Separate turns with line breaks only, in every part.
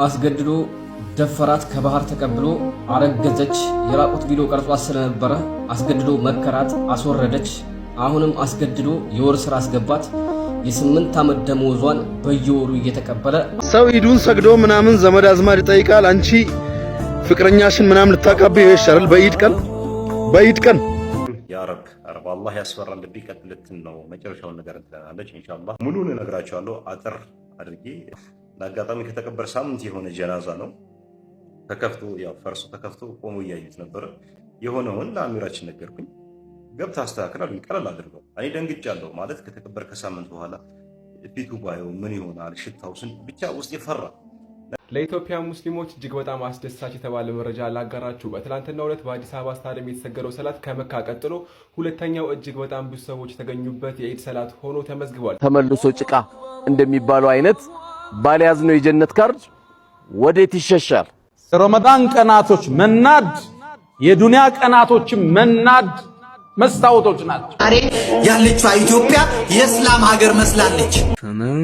አስገድዶ ደፈራት ከባህር ተቀብሎ አረገዘች። የራቁት ቪዲዮ ቀርጿት ስለነበረ አስገድዶ መከራት አስወረደች። አሁንም አስገድዶ የወር ስራ አስገባት። የ8 ዓመት ደሞዟን በየወሩ እየተቀበለ
ሰው ኢዱን ሰግዶ ምናምን ዘመድ አዝማድ ይጠይቃል። አንቺ ፍቅረኛሽን ምናምን ልታቀብይ ይሻላል። በኢድ ቀን
ያ ረብ አላህ ያስፈራል። ቢቀጥልትን ነው መጨረሻውን ነገር እንተናለች ኢንሻአላህ። ሙሉን እነግራችኋለሁ አጥር አድርጌ። ለአጋጣሚ ከተቀበረ ሳምንት የሆነ ጀናዛ ነው። ተከፍቶ ያው ፈርሶ ተከፍቶ ቆሞ እያዩት ነበር። የሆነውን ለአሚራችን ነገርኩኝ። ገብታ አስተካክላል ቀለል አድርገው። እኔ ደንግጫለሁ ማለት ከተቀበረ ከሳምንት በኋላ ፊቱ ባየው ምን ይሆናል ሽታው ብቻ ውስጥ ይፈራ።
ለኢትዮጵያ ሙስሊሞች እጅግ በጣም አስደሳች የተባለ መረጃ ላጋራችሁ። በትላንትናው ዕለት በአዲስ አበባ ስታዲየም የተሰገደው ሰላት ከመካ ቀጥሎ ሁለተኛው እጅግ በጣም ብዙ ሰዎች የተገኙበት የኢድ ሰላት ሆኖ ተመዝግቧል።
ተመልሶ ጭቃ እንደሚባለው አይነት ባልያዝነው የጀነት ካርድ ወዴት ይሸሻል?
ረመዳን ቀናቶች መናድ የዱንያ ቀናቶችም መናድ መስታወቶች ናቸው። ዛሬ
ያለችው ኢትዮጵያ የእስላም ሀገር መስላለች።
فمن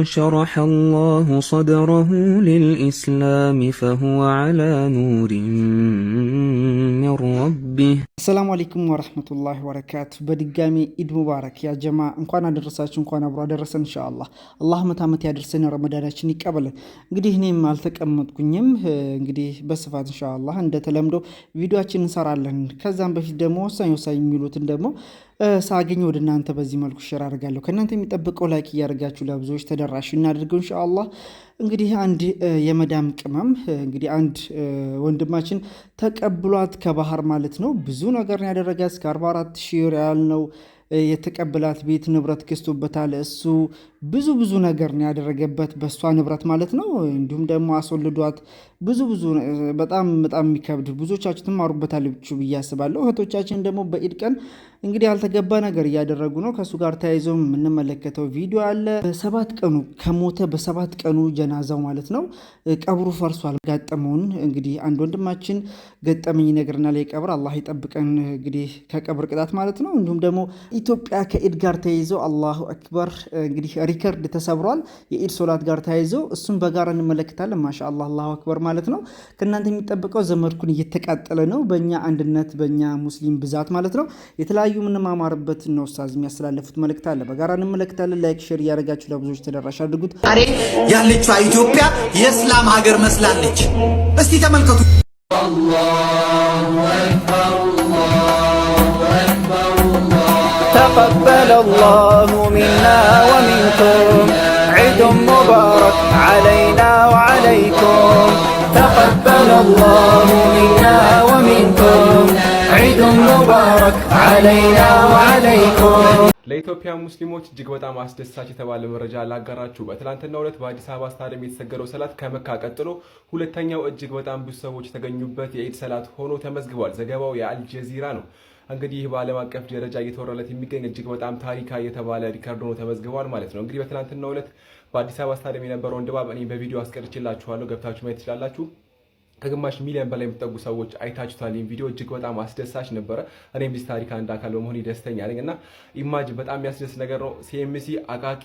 شرح الله صدره للإسلام فهو على نور من ربه.
السلام عليكم ورحمة الله وبركاته. بدقامي إيد مبارك يا جماعة. እንኳን አደረሳችሁ እንኳን አብሮ አደረሰን ኢንሻአላህ። አላህ መታመት ያደርሰን ረመዳናችን ይቀበለን። እንግዲህ እኔም አልተቀመጥኩኝም እንግዲህ በስፋት ኢንሻአላህ እንደተለምዶ ቪዲዮአችንን እንሰራለን። ከዛም በፊት ደግሞ ወሳኝ የሚሉትን ደግሞ ሳገኝ ወደ እናንተ በዚህ መልኩ ሼር አድርጋለሁ። ከእናንተ የሚጠብቀው ላይክ እያደረጋችሁ ለብዙዎች ተደራሽ እናድርገው ኢንሻአላህ። እንግዲህ አንድ የመዳም ቅመም እንግዲህ አንድ ወንድማችን ተቀብሏት ከባህር ማለት ነው ብዙ ነገር ያደረጋት እስከ 44000 ሪያል ነው የተቀበላት። ቤት ንብረት ገዝቶበታል። እሱ ብዙ ነገር ነው ያደረገበት በሷ ንብረት ማለት ነው። እንዲሁም ደግሞ አስወልዷት ብዙ በጣም የሚከብድ ብዙዎቻችሁ ትማሩበታላችሁ ብዬ አስባለሁ። እህቶቻችን ደግሞ በኢድ ቀን እንግዲህ ያልተገባ ነገር እያደረጉ ነው። ከሱ ጋር ተያይዞ የምንመለከተው ቪዲዮ አለ። በ7 ቀኑ ከሞተ በ7 ቀኑ ጀናዛው ማለት ነው ቀብሩ ፈርሷል። ጋጠመውን እንግዲህ አንድ ወንድማችን ገጠመኝ ነገርና ላይ ቀብር አላህ ይጠብቀን እንግዲህ ከቀብር ቅጣት ማለት ነው። እንዲሁም ደግሞ ኢትዮጵያ ከኢድ ጋር ተያይዞ አላሁ አክበር እንግዲህ ሪከርድ ተሰብሯል። የኢድ ሶላት ጋር ተያይዞ እሱን በጋራ እንመለከታለን። ማሻአላህ አላሁ አክበር ማለት ነው። ከእናንተ የሚጠበቀው ዘመድኩን እየተቃጠለ ነው በእኛ አንድነት በእኛ ሙስሊም ብዛት ማለት ነው። የተለያዩ ምንማማርበት ነው ኡስታዝ የሚያስተላልፉት መልእክት አለ። በጋራ እንመለከታለን። ላይክ ሼር እያደረጋችሁ ለብዙዎች ተደራሽ አድርጉት።
ዛሬ ያለችው ኢትዮጵያ የእስላም ሀገር መስላለች። እስቲ ተመልከቱ። አላሁ አክበር
تقبل الله منا ومنكم عيد مبارك علينا وعليكم تقبل الله منا ومنكم عيد مبارك علينا وعليكم
ለኢትዮጵያ ሙስሊሞች እጅግ በጣም አስደሳች የተባለ መረጃ ላጋራችሁ። በትላንትናው ዕለት በአዲስ አበባ ስታዲየም የተሰገደው ሰላት ከመካ ቀጥሎ ሁለተኛው እጅግ በጣም ብዙ ሰዎች የተገኙበት የኢድ ሰላት ሆኖ ተመዝግቧል። ዘገባው የአልጀዚራ ነው። እንግዲህ በዓለም አቀፍ ደረጃ እየተወራለት የሚገኝ እጅግ በጣም ታሪካዊ የተባለ ሪከርድ ሆኖ ተመዝግቧል ማለት ነው። እንግዲህ በትላንትናው ዕለት በአዲስ አበባ ስታዲየም የነበረውን ድባብ እኔ በቪዲዮ አስቀርጬላችኋለሁ፣ ገብታችሁ ማየት ትችላላችሁ። ከግማሽ ሚሊዮን በላይ የሚጠጉ ሰዎች አይታችሁታል። ይሄን ቪዲዮ እጅግ በጣም አስደሳች ነበረ። እኔም በዚህ ታሪክ አንድ አካል በመሆኔ ደስተኛ ነኝ እና ኢማጂን በጣም የሚያስደስት ነገር ነው። ሲኤምሲ፣ አቃቂ፣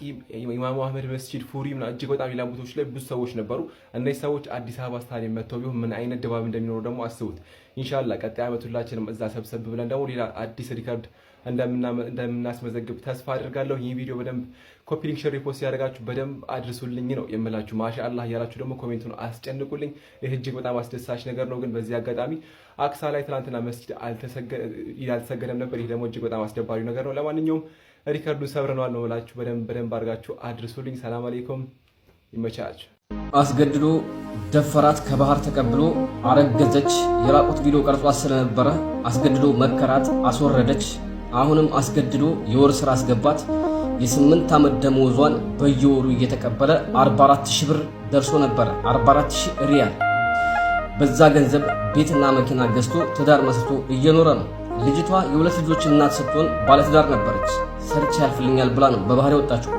ኢማሙ አህመድ መስጂድ፣ ፉሪም እና እጅግ በጣም ሌላ ቦታዎች ላይ ብዙ ሰዎች ነበሩ። እነዚህ ሰዎች አዲስ አበባ ስታዲየም መጥተው ቢሆን ምን አይነት ድባብ እንደሚኖሩ ደግሞ አስቡት። ኢንሻአላህ ቀጣይ ዓመት ሁላችንም እዛ ሰብሰብ ብለን ደግሞ ሌላ አዲስ ሪከርድ እንደምናስመዘግብ ተስፋ አድርጋለሁ። ይህ ቪዲዮ በደንብ ኮፒ ሊንክ ሼር ሪፖስት ያደርጋችሁ በደንብ አድርሱልኝ ነው የምላችሁ። ማሻአላህ ያላችሁ ደግሞ ኮሜንቱን አስጨንቁልኝ። ይህ እጅግ በጣም አስደሳች ነገር ነው። ግን በዚህ አጋጣሚ አክሳ ላይ ትናንትና መስጂድ ያልተሰገደም ነበር። ይህ ደግሞ እጅግ በጣም አስደባሪ ነገር ነው። ለማንኛውም ሪከርዱን ሰብረነዋል ነው የምላችሁ። በደንብ አድርጋችሁ አድርሱልኝ። ሰላም አለይኩም፣ ይመቻችሁ።
አስገድዶ ደፈራት ከባህር ተቀብሎ አረገዘች። የራቁት ቪዲዮ ቀርጿት ስለነበረ አስገድዶ መከራት አስወረደች። አሁንም አስገድዶ የወር ስራ አስገባት። የ8 ዓመት ደሞዟን በየወሩ እየተቀበለ 44000 ብር ደርሶ ነበር። 44000 ሪያል። በዛ ገንዘብ ቤትና መኪና ገዝቶ ትዳር መስርቶ እየኖረ ነው። ልጅቷ የሁለት ልጆች እናት ስትሆን ባለትዳር ነበረች። ሰርቼ ያልፍልኛል ብላ ነው በባህር የወጣችው።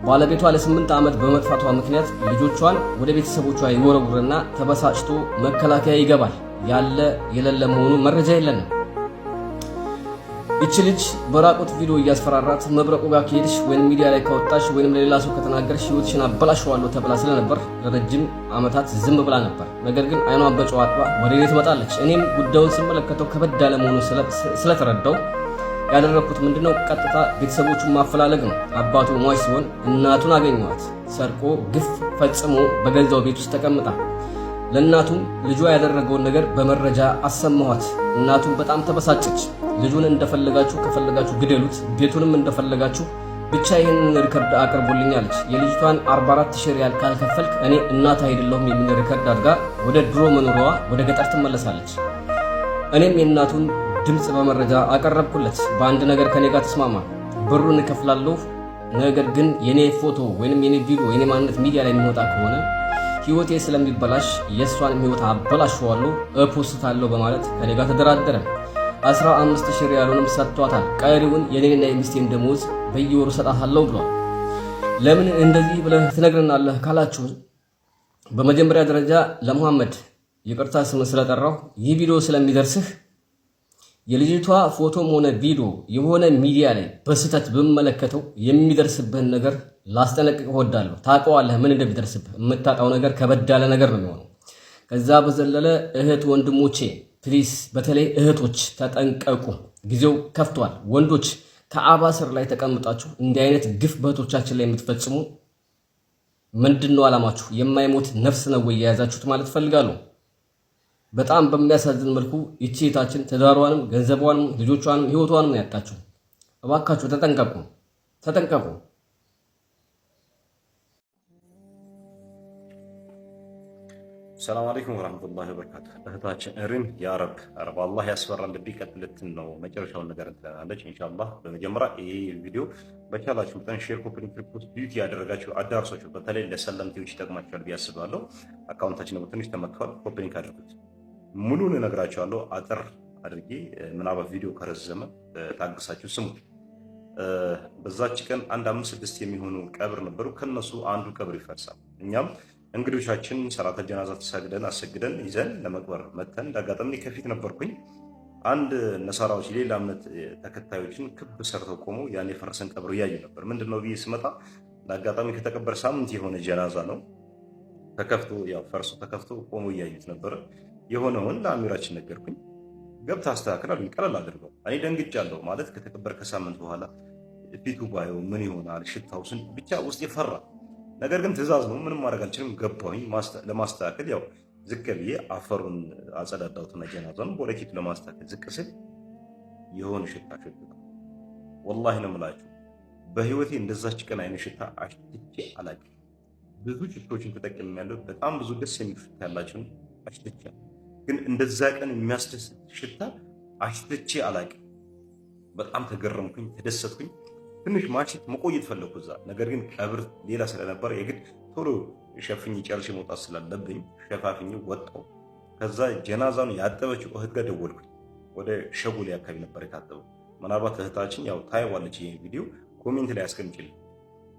ባለቤቷ ለ8 ዓመት በመጥፋቷ ምክንያት ልጆቿን ወደ ቤተሰቦቿ ይወረውርና ተበሳጭቶ መከላከያ ይገባል። ያለ የሌለ መሆኑ መረጃ የለንም። ይቺ ልጅ በራቁት ቪዲዮ እያስፈራራት መብረቁ ጋር ከሄድሽ ወይም ሚዲያ ላይ ካወጣሽ ወይም ለሌላ ሰው ከተናገርሽ ህይወትሽን አበላሽዋለሁ ተብላ ስለነበር ለረጅም ዓመታት ዝም ብላ ነበር። ነገር ግን አይኗን በጨው አጥባ ወደ ቤት ትመጣለች። እኔም ጉዳዩን ስመለከተው ከበድ ያለ መሆኑን ስለተረዳው ያደረኩት ምንድነው ቀጥታ ቤተሰቦቹን ማፈላለግ ነው። አባቱ ሟች ሲሆን እናቱን አገኘኋት። ሰርቆ ግፍ ፈጽሞ በገዛው ቤት ውስጥ ተቀምጣ ለእናቱም ልጇ ያደረገውን ነገር በመረጃ አሰማኋት። እናቱም በጣም ተበሳጨች። ልጁን እንደፈለጋችሁ ከፈለጋችሁ ግደሉት፣ ቤቱንም እንደፈለጋችሁ ብቻ ይህንን ሪከርድ አቅርቡልኝ አለች። የልጅቷን 44,000 ሪያል ካልከፈልክ እኔ እናት አይደለሁም የሚል ሪከርድ አድርጋ ወደ ድሮ መኖሪያዋ ወደ ገጠር ትመለሳለች። እኔም የእናቱን ድምፅ በመረጃ አቀረብኩለት። በአንድ ነገር ከኔ ጋር ተስማማ። ብሩን እከፍላለሁ፣ ነገር ግን የኔ ፎቶ ወይንም የኔ ቪዲዮ የኔ ማንነት ሚዲያ ላይ የሚወጣ ከሆነ ህይወቴ ስለሚበላሽ የእሷን ህይወት አበላሽዋለሁ፣ እፖስታለሁ በማለት ከኔ ጋር ተደራደረ። 15,000 ሪያሉንም ሰጥቷታል። ቀሪውን የኔና የሚስቴን ደሞዝ በየወሩ ሰጣታለሁ ብሏል። ለምን እንደዚህ ብለህ ትነግረናለህ ካላችሁ በመጀመሪያ ደረጃ ለሙሐመድ ይቅርታ ስም ስለጠራው ይህ ቪዲዮ ስለሚደርስህ የልጅቷ ፎቶም ሆነ ቪዲዮ የሆነ ሚዲያ ላይ በስተት በመለከተው የሚደርስብህን ነገር ላስጠነቅቅ እወዳለሁ። ታውቀዋለህ ምን እንደሚደርስብህ። የምታውቀው ነገር ከበድ ያለ ነገር ነው የሚሆነው። ከዛ በዘለለ እህት ወንድሞቼ ፕሊስ፣ በተለይ እህቶች ተጠንቀቁ። ጊዜው ከፍቷል። ወንዶች ከአባ ስር ላይ ተቀምጣችሁ እንዲህ አይነት ግፍ በእህቶቻችን ላይ የምትፈጽሙ ምንድነው ዓላማችሁ? የማይሞት ነፍስ ነው ወይ የያዛችሁት ማለት ፈልጋለሁ። በጣም በሚያሳዝን መልኩ ይቺ እህታችን ትዳሯንም ገንዘቧንም ልጆቿንም ህይወቷንም ያጣችሁ። እባካችሁ ተጠንቀቁ፣ ተጠንቀቁ።
ሰላም አለይኩም ወራህመቱላሂ ወበረካቱ። እህታችን እሪን ያ ረብ አላህ ያስፈራል ልብ ይቀጥልትን ነው መጨረሻውን ነገር እንትላለች ኢንሻአላህ። በመጀመሪያ ይሄ ቪዲዮ በቻላችሁ መጠን ሼር፣ ኮፒ ሊንክ፣ ሪፖስት ዲዩቲ ያደረጋችሁ አዳርሶችሁ። በተለይ ለሰለምቴዎች ይጠቅማችኋል ብዬ አስባለሁ። አካውንታችን ነው ትንሽ ተመክቷል። ኮፒ ሊንክ አድርጉት። ሙሉን እነግራችኋለሁ አጥር አድርጌ ምናልባት ቪዲዮ ከረዘመ ታግሳችሁ ስሙት። በዛች ቀን አንድ 5-6 የሚሆኑ ቀብር ነበሩ። ከነሱ አንዱ ቀብር ይፈርሳል። እኛም እንግዶቻችን ሰላተ ጀናዛ ተሰግደን አሰግደን ይዘን ለመቅበር መተን እንዳጋጣሚ ከፊት ነበርኩኝ። አንድ ነሳራዎች ሌላ እምነት ተከታዮችን ክብ ሰርተው ቆመው ያን የፈረሰን ቀብር እያዩ ነበር። ምንድነው ብዬ ስመጣ እንዳጋጣሚ ከተቀበረ ሳምንት የሆነ ጀናዛ ነው። ተከፍቶ ያው ፈርሶ ተከፍቶ ቆሞ እያዩት ነበር። የሆነውን ለአሚራችን ነገርኩኝ። ገብታ አስተካክል አሉኝ። ቀለል አድርገው እኔ ደንግጫለሁ። ማለት ከተቀበረ ከሳምንት በኋላ ፊቱ ባየው ምን ይሆናል ሽታው ስን ብቻ ውስጥ የፈራ ነገር ግን ትእዛዝ ነው፣ ምንም ማድረግ አልችልም። ገባሁኝ ለማስተካከል ያው ዝቅ ብዬ አፈሩን አጸዳዳሁትና ጀናዛውን ቦለኬቱ ለማስተካከል ዝቅ ስል የሆነ ሽታ ሽታ ወላሂ ነው የምላችሁ በህይወቴ እንደዛች ቀን አይነት ሽታ አሽትቼ አላውቅም። ብዙ ሽቶችን ተጠቅሜያለሁ። በጣም ብዙ ደስ የሚሉ ሽታ ያላቸውን አሽትቼ ግን እንደዛ ቀን የሚያስደስት ሽታ አሽትቼ አላውቅም። በጣም ተገረምኩኝ፣ ተደሰትኩኝ። ትንሽ ማሽት መቆየት ፈለኩ እዛ። ነገር ግን ቀብር ሌላ ስለነበረ የግድ ቶሎ ሸፍኝ ጨርሼ መውጣት ስላለብኝ ሸፋፍኝ ወጣሁ። ከዛ ጀናዛውን ያጠበችው እህት ጋር ደወልኩኝ። ወደ ሸጎሌ አካባቢ ነበር የታጠበው። ምናልባት እህታችን ያው ታይዋለች ይሄን ቪዲዮ፣ ኮሜንት ላይ አስቀምጪልኝ።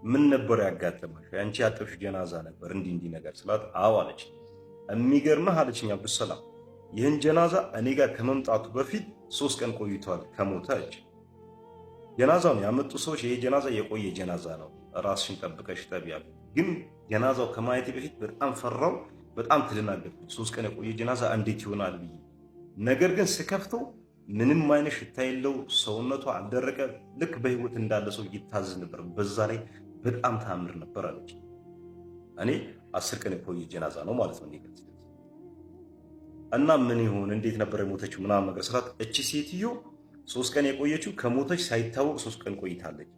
ምን ነበር ያጋጠመሽ? አንቺ ያጠብሽ ጀናዛ ነበር እንዲህ ነገር ስላት አዎ አለች። የሚገርምህ አለችኝ አብዱሰላም ይህን ጀናዛ እኔ ጋር ከመምጣቱ በፊት 3 ቀን ቆይቷል ከሞተ አለች። ጀናዛውን ያመጡ ሰዎች ይሄ ጀናዛ የቆየ ጀናዛ ነው፣ ራስሽን ጠብቀሽ ጠቢያል። ግን ጀናዛው ከማየቴ በፊት በጣም ፈራው፣ በጣም ተደናገጥኩ። 3 ቀን የቆየ ጀናዛ እንዴት ይሆናል ብዬ። ነገር ግን ስከፍተው ምንም አይነት ሽታ የለው፣ ሰውነቷ አልደረቀ፣ ልክ በህይወት እንዳለ ሰው ይታዘዝ ነበር። በዛ ላይ በጣም ታምር ነበር አለች። እኔ 10 ቀን የቆየ ጀናዛ ነው ማለት ነው እና ምን ይሆን እንዴት ነበር የሞተችው ምናምን ነገር ስላት እቺ ሴትዮ 3 ቀን የቆየችው ከሞተች ሳይታወቅ 3 ቀን ቆይታለች።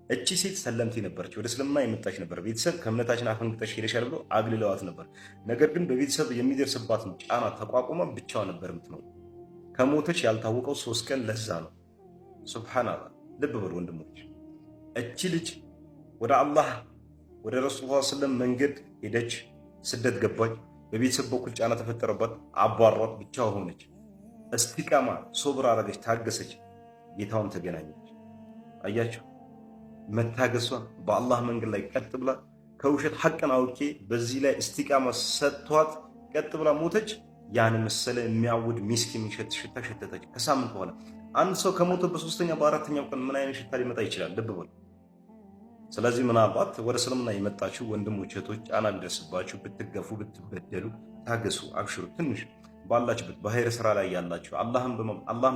እቺ ሴት ሰለምቴ ነበረች፣ ወደ እስልምና የመጣች ነበር። ቤተሰብ ከእምነታችን አፈንግጠሽ ሄደሻል ብሎ አግልለዋት ነበር። ነገር ግን በቤተሰብ የሚደርስባትን ጫና ተቋቁማ ብቻዋ ነበር የምትኖር። ከሞተች ያልታወቀው 3 ቀን ለዛ ነው። ሱብሃንአላህ። ልብ በሉ ወንድሞች፣ እቺ ልጅ ወደ አላህ ወደ ረሱላህ ሰለላሁ መንገድ ሄደች፣ ስደት ገባች። በቤተሰብ በኩል ጫና ተፈጠረባት፣ አባሯት፣ ብቻዋ ሆነች። እስቲቃማ ሶብር አረገች፣ ታገሰች፣ ጌታውን ተገናኘች። አያቸው መታገሷ በአላህ መንገድ ላይ ቀጥ ብላ ከውሸት ሐቅን አውቄ በዚህ ላይ እስቲቃማ ሰጥቷት ቀጥ ብላ ሞተች። ያን መሰለ የሚያውድ ሚስክ የሚሸት ሽታ ሸተተች። ከሳምንት በኋላ አንድ ሰው ከሞተ በ3ኛው በ4ኛው ቀን ምን አይነት ሽታ ሊመጣ ይችላል? ልብ በሉ። ስለዚህ ምናልባት ወደ እስልምና የመጣችሁ ወንድሞች እህቶች ጫና ሊደርስባችሁ ብትገፉ ብትበደሉ ታገሱ፣ አብሽሩ። ትንሽ ባላችሁበት በኸይር ስራ ላይ ያላችሁ አላህን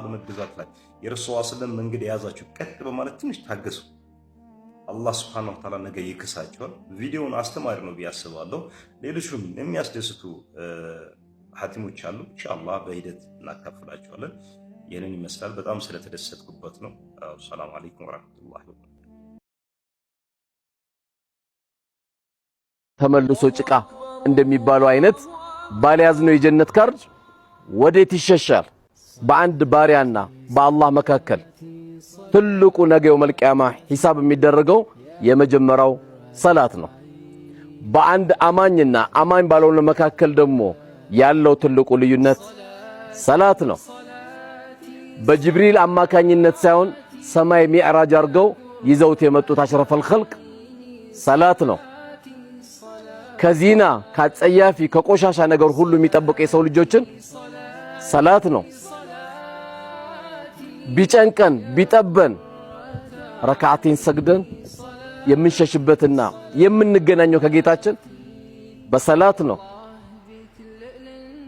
በመገዛት ላይ የረሱል ሰለም መንገድ የያዛችሁ ቀጥ በማለት ትንሽ ታገሱ። አላህ ሱብሓነሁ ወተዓላ ነገ ይክሳቸዋል። ቪዲዮውን አስተማሪ ነው ብዬ አስባለሁ። ሌሎችም የሚያስደስቱ ሀቲሞች አሉ። ኢንሻአላህ በሂደት እናካፍላቸዋለን። ይህንን ይመስላል። በጣም ስለተደሰትኩበት ነው። ሰላም አለይኩም ወራህመቱላሂ ወበረካቱህ።
ተመልሶ ጭቃ እንደሚባለው አይነት ባልያዝነው የጀነት ካርድ ወዴት ይሸሻል? በአንድ ባሪያና በአላህ መካከል ትልቁ ነገ የውመል ቂያማ ሂሳብ የሚደረገው የመጀመሪያው ሰላት ነው። በአንድ አማኝና አማኝ ባልሆነ መካከል ደግሞ ያለው ትልቁ ልዩነት ሰላት ነው። በጅብሪል አማካኝነት ሳይሆን ሰማይ ሚዕራጅ አድርገው ይዘውት የመጡት አሽረፈል ኸልቅ ሰላት ነው። ከዚና ከጸያፊ ከቆሻሻ ነገር ሁሉ የሚጠብቅ የሰው ልጆችን ሰላት ነው። ቢጨንቀን ቢጠበን ረካዓቴን ሰግደን የምንሸሽበትና የምንገናኘው ከጌታችን በሰላት ነው።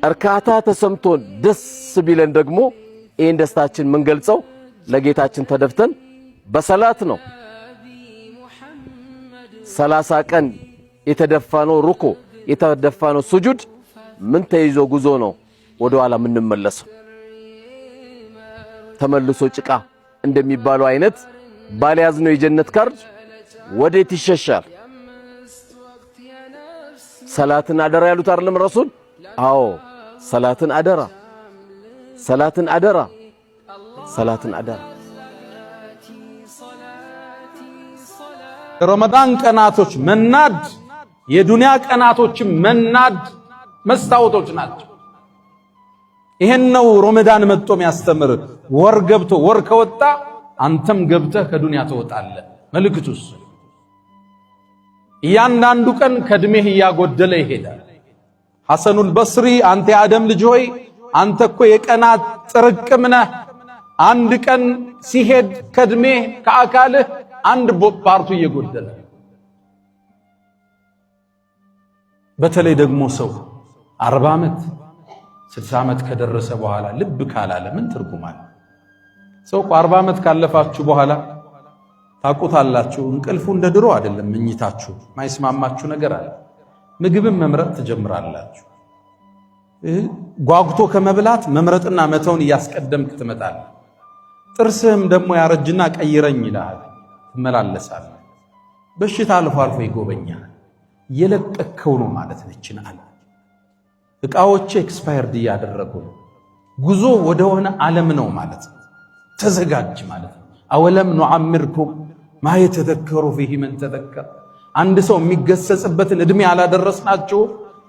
እርካታ ተሰምቶን ደስ ቢለን ደግሞ ይህን ደስታችን ምንገልጸው ለጌታችን ተደፍተን በሰላት ነው። 30 ቀን የተደፋነው ሩኩ የተደፋነው ሱጁድ ምን ተይዞ ጉዞ ነው ወደ ኋላ የምንመለሰው? ተመልሶ ጭቃ እንደሚባለው አይነት ባልያዝነው የጀነት ካርድ ወዴት ይሸሻል? ሰላትን አደራ ያሉት አይደለም ረሱል? አዎ ሰላትን አደራ፣ ሰላትን አደራ፣ ሰላትን አደራ።
ረመዳን ቀናቶች መናድ የዱንያ ቀናቶችም መናድ መስታወቶች ናቸው። ይሄን ነው ረመዳን መጥቶ የሚያስተምር። ወር ገብቶ ወር ከወጣ አንተም ገብተህ ከዱንያ ትወጣለህ። መልእክቱስ እያንዳንዱ ቀን ከእድሜህ እያጎደለ ይሄዳል። ሐሰኑል በስሪ አንተ የአደም ልጅ ሆይ አንተ እኮ የቀናት ጥርቅም ነህ። አንድ ቀን ሲሄድ ከእድሜህ ከአካልህ አንድ ፓርቱ እየጎደለ። በተለይ ደግሞ ሰው 40 ዓመት 60 ዓመት ከደረሰ በኋላ ልብ ካላለ ምን ትርጉም አለ? ሰው 40 ዓመት ካለፋችሁ በኋላ ታቁታላችሁ። እንቅልፉ እንደ ድሮ አይደለም። ምኝታችሁ ማይስማማችሁ ነገር አለ። ምግብን መምረጥ ትጀምራላችሁ። ጓጉቶ ከመብላት መምረጥና መተውን እያስቀደምክ ትመጣለህ። ጥርስህም ደግሞ ያረጅና ቀይረኝ ይላል። ትመላለሳለህ። በሽታ አልፎ አልፎ ይጎበኛል። የለቀከው ነው ማለት ነችን አለ። እቃዎች ኤክስፓየርድ እያደረጉ ነው። ጉዞ ወደ ሆነ ዓለም ነው ማለት ነው። ተዘጋጅ ማለት ነው። አወለም ኑዓምርኩም ማ የተዘከሩ ፊሂ መን ተዘከር። አንድ ሰው የሚገሰጽበትን እድሜ አላደረስናችሁ?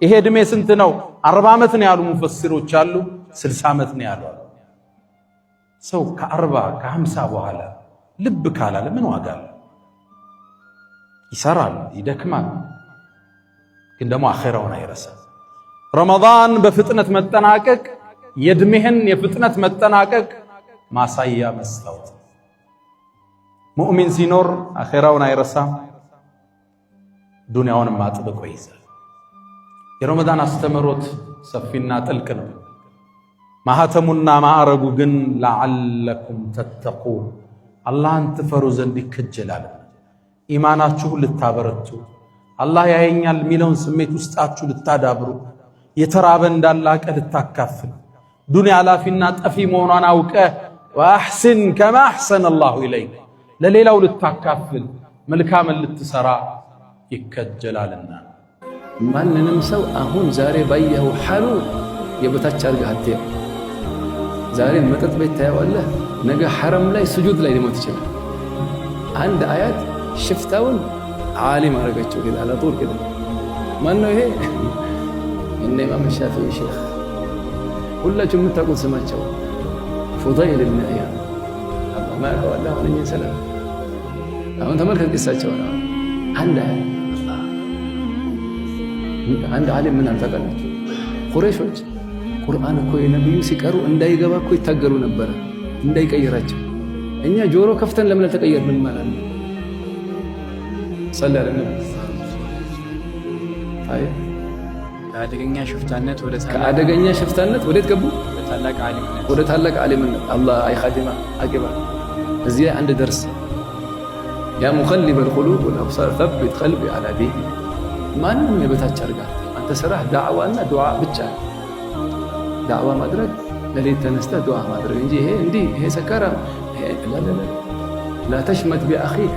ይሄ እድሜ ስንት ነው? 40 ዓመት ነው ያሉ ሙፈሲሮች አሉ፣ 60 ዓመት ነው ያሉ። ሰው ከ40 ከ50 በኋላ ልብ ካላለ ምን ዋጋ አለ? ይሰራል፣ ይደክማል፣ ግን ደግሞ አኺራውን አይረሳም። ረመዳን በፍጥነት መጠናቀቅ የእድሜህን የፍጥነት መጠናቀቅ ማሳያ መስታወት። ሙእሚን ሲኖር አኺራውን አይረሳም፣ ዱንያውንም አጥብቆ ይይዛል። የረመዳን አስተምሮት ሰፊና ጥልቅ ነው። ማህተሙና ማዕረጉ ግን ለዓለኩም ተተቁን አላህን ትፈሩ ዘንድ ይከጀላል። ኢማናችሁን ልታበረቱ፣ አላህ ያየኛል የሚለውን ስሜት ውስጣችሁ ልታዳብሩ፣ የተራበ እንዳላቀ ልታካፍል፣ ዱንያ ላፊና ጠፊ መሆኗን አውቀ ወአሕስን ከማ አሕሰነ አላሁ ኢለይክ ለሌላው ልታካፍል፣ መልካምን ልትሰራ ይከጀላልና።
ማንንም ሰው አሁን ዛሬ ባየኸው ሓሉ የበታች አድርገህ አትየው። ዛሬ መጠጥ ቤት ታየዋለህ፣ ነገ ሐረም ላይ ስጁድ ላይ ሊሞት ይችላል። አንድ አያት ሽፍታውን ዓሊም አረገችው ከዛ አላጦር ከዛ ማን ነው ይሄ? እነ ኢማም ሻፊዒ ሼኽ ሁላችሁም የምታውቁት ስማቸው ፉዳይል ኢብኑ ኢያድ አላህ ማቀዋላ ወነኝ ሰላም። አሁን ተመልከት ቂሳቸው ነው። አንድ ዓሊም ምን አልተቀላችሁ? ቁረይሾች ቁርአን እኮ የነብዩ ሲቀሩ እንዳይገባ እኮ ይታገሉ ነበር። እንዳይቀይራቸው። እኛ ጆሮ ከፍተን ለምን አልተቀየርንም ማለት ነው? ሰለላሁ ዐለይሂ ወሰለም አይ
ከአደገኛ ሽፍታነት
ወዴት ገቡ? ወደ ታላቅ ዓሊምነት። አላህ አይ ኻቲማ አቂባ እዚህ አንድ ደርስ ያ ሙቀሊበል ቁሉብ ወልአብሳር ተቢት ቀልቢ ዐላ ዲን። ማንም የበታች አድርጋት። አንተ ስራህ ዳዕዋና ዱዓ ብቻ። ዳዕዋ ማድረግ ለሌት ተነስተህ ዱዓ ማድረግ እንጂ ይሄ ሰካራም ላ ተሽመት ቢአኺክ